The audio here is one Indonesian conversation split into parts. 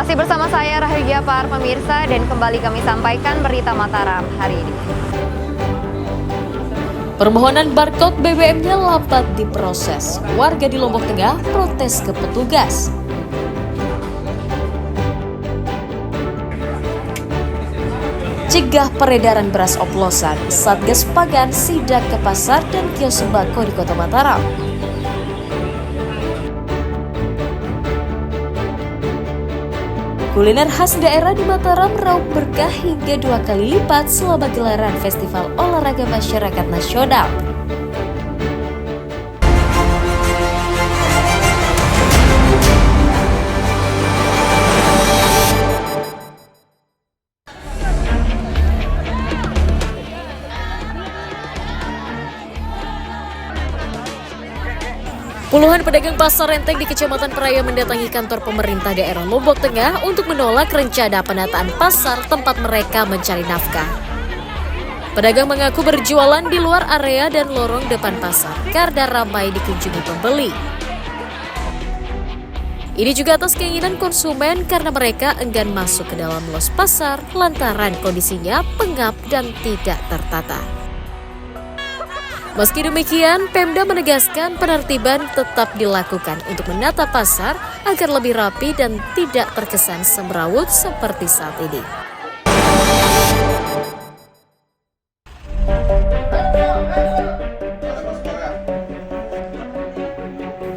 Masih bersama saya Rahayu Giapar, pemirsa, dan kembali kami sampaikan berita Mataram hari ini. Permohonan barcode BBM-nya lambat diproses. Warga di Lombok Tengah protes ke petugas. Cegah peredaran beras oplosan, Satgas Pangan sidak ke pasar dan kios sembako di Kota Mataram. Kuliner khas daerah di Mataram raup berkah hingga 2 kali lipat selama gelaran Festival Olahraga Masyarakat Nasional. Puluhan pedagang pasar renteng di Kecamatan Peraya mendatangi kantor pemerintah daerah Lombok Tengah untuk menolak rencana penataan pasar tempat mereka mencari nafkah. Pedagang mengaku berjualan di luar area dan lorong depan pasar karena ramai dikunjungi pembeli. Ini juga atas keinginan konsumen karena mereka enggan masuk ke dalam los pasar lantaran kondisinya pengap dan tidak tertata. Meski demikian, Pemda menegaskan penertiban tetap dilakukan untuk menata pasar agar lebih rapi dan tidak terkesan semrawut seperti saat ini.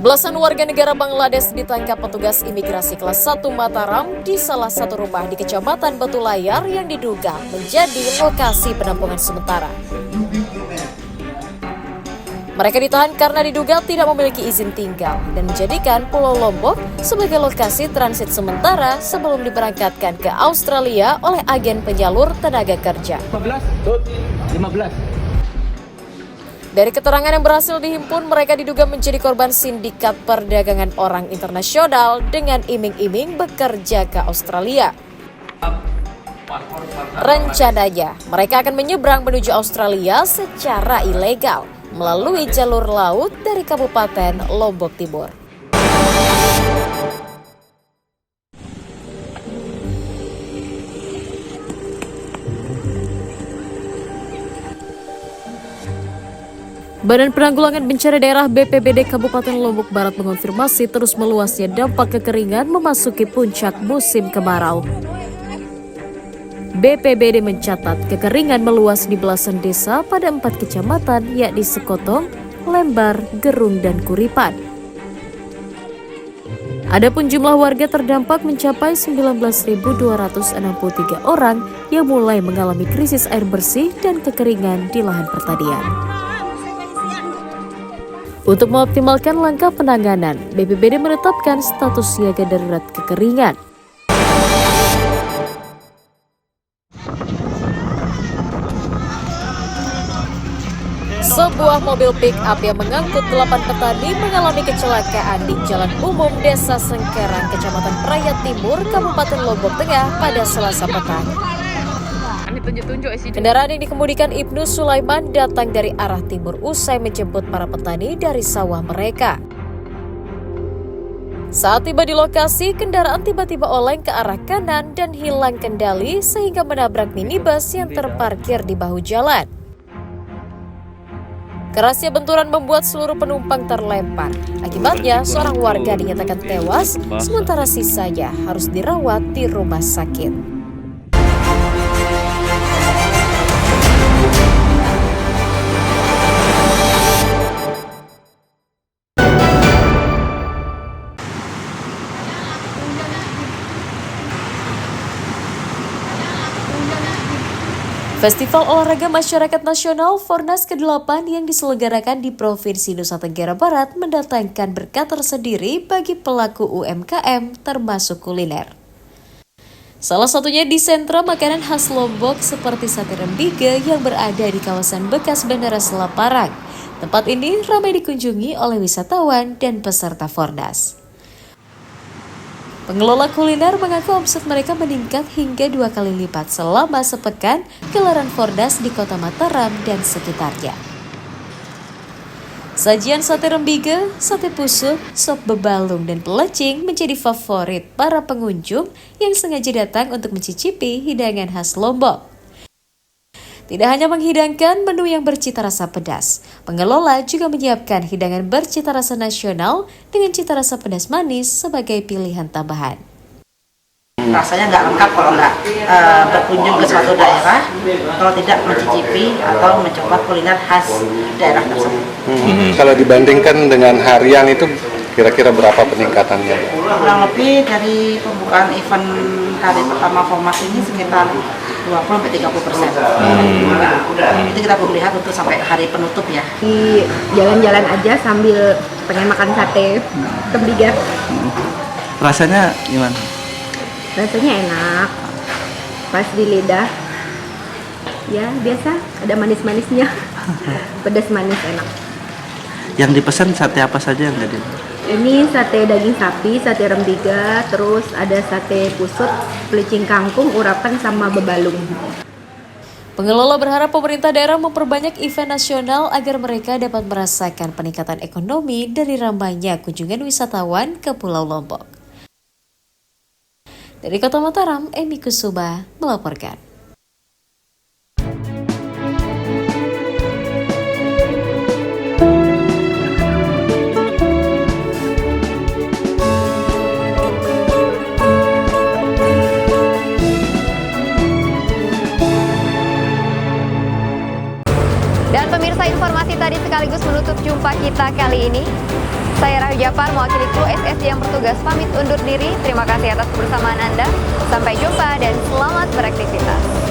Belasan warga negara Bangladesh ditangkap petugas imigrasi kelas 1 Mataram di salah satu rumah di Kecamatan Batu Layar yang diduga menjadi lokasi penampungan sementara. Mereka ditahan karena diduga tidak memiliki izin tinggal dan menjadikan Pulau Lombok sebagai lokasi transit sementara sebelum diberangkatkan ke Australia oleh agen penyalur tenaga kerja. 15. Dari keterangan yang berhasil dihimpun, mereka diduga menjadi korban sindikat perdagangan orang internasional dengan iming-iming bekerja ke Australia. Rencananya, mereka akan menyeberang menuju Australia secara ilegal melalui jalur laut dari Kabupaten Lombok Timur. Badan Penanggulangan Bencana Daerah BPBD Kabupaten Lombok Barat mengonfirmasi terus meluasnya dampak kekeringan memasuki puncak musim kemarau. BPBD mencatat kekeringan meluas di belasan desa pada 4 kecamatan yakni Sekotong, Lembar, Gerung, dan Kuripan. Adapun jumlah warga terdampak mencapai 19.263 orang yang mulai mengalami krisis air bersih dan kekeringan di lahan pertanian. Untuk mengoptimalkan langkah penanganan, BPBD menetapkan status siaga darurat kekeringan. Sebuah mobil pick-up yang mengangkut 8 petani mengalami kecelakaan di Jalan Umum Desa Sengkerang, Kecamatan Peraya Timur, Kabupaten Lombok Tengah pada Selasa petang. Kendaraan yang dikemudikan Ibnu Sulaiman datang dari arah timur usai menjemput para petani dari sawah mereka. Saat tiba di lokasi, kendaraan tiba-tiba oleng ke arah kanan dan hilang kendali sehingga menabrak minibus yang terparkir di bahu jalan. Kerasnya benturan membuat seluruh penumpang terlempar. Akibatnya, seorang warga dinyatakan tewas, sementara sisanya harus dirawat di rumah sakit. Festival Olahraga Masyarakat Nasional Fornas ke-8 yang diselenggarakan di Provinsi Nusa Tenggara Barat mendatangkan berkah tersendiri bagi pelaku UMKM termasuk kuliner. Salah satunya di sentra makanan khas Lombok seperti sate rembige yang berada di kawasan bekas Bandara Selaparang. Tempat ini ramai dikunjungi oleh wisatawan dan peserta Fornas. Pengelola kuliner mengaku omset mereka meningkat hingga 2 kali lipat selama sepekan gelaran Fornas di Kota Mataram dan sekitarnya. Sajian sate rembige, sate pusuk, sop bebalung, dan pelecing menjadi favorit para pengunjung yang sengaja datang untuk mencicipi hidangan khas Lombok. Tidak hanya menghidangkan menu yang bercita rasa pedas, pengelola juga menyiapkan hidangan bercita rasa nasional dengan cita rasa pedas manis sebagai pilihan tambahan. Rasanya nggak lengkap kalau nggak berkunjung ke suatu daerah, kalau tidak mencicipi atau mencoba kuliner khas daerah tersebut. Kalau dibandingkan dengan harian itu kira-kira berapa peningkatannya? Kurang lebih dari pembukaan event hari pertama Formas ini sekitar 20-30%. Itu kita belum lihat untuk sampai hari penutup ya. Di jalan-jalan aja sambil pengen makan sate rembige. Rasanya gimana? Rasanya enak, pas di lidah. Ya biasa, ada manis-manisnya. Pedas manis enak. Yang dipesan sate apa saja yang tadi? Ini sate daging sapi, sate rembige, terus ada sate pusut, pelecing kangkung, urapan sama bebalung. Pengelola berharap pemerintah daerah memperbanyak event nasional agar mereka dapat merasakan peningkatan ekonomi dari ramainya kunjungan wisatawan ke Pulau Lombok. Dari Kota Mataram, Emi Kusuma melaporkan. Dan pemirsa, informasi tadi sekaligus menutup jumpa kita kali ini. Saya Rahu Japar, mewakili kru SSJ yang bertugas pamit undur diri. Terima kasih atas kebersamaan Anda. Sampai jumpa dan selamat beraktivitas.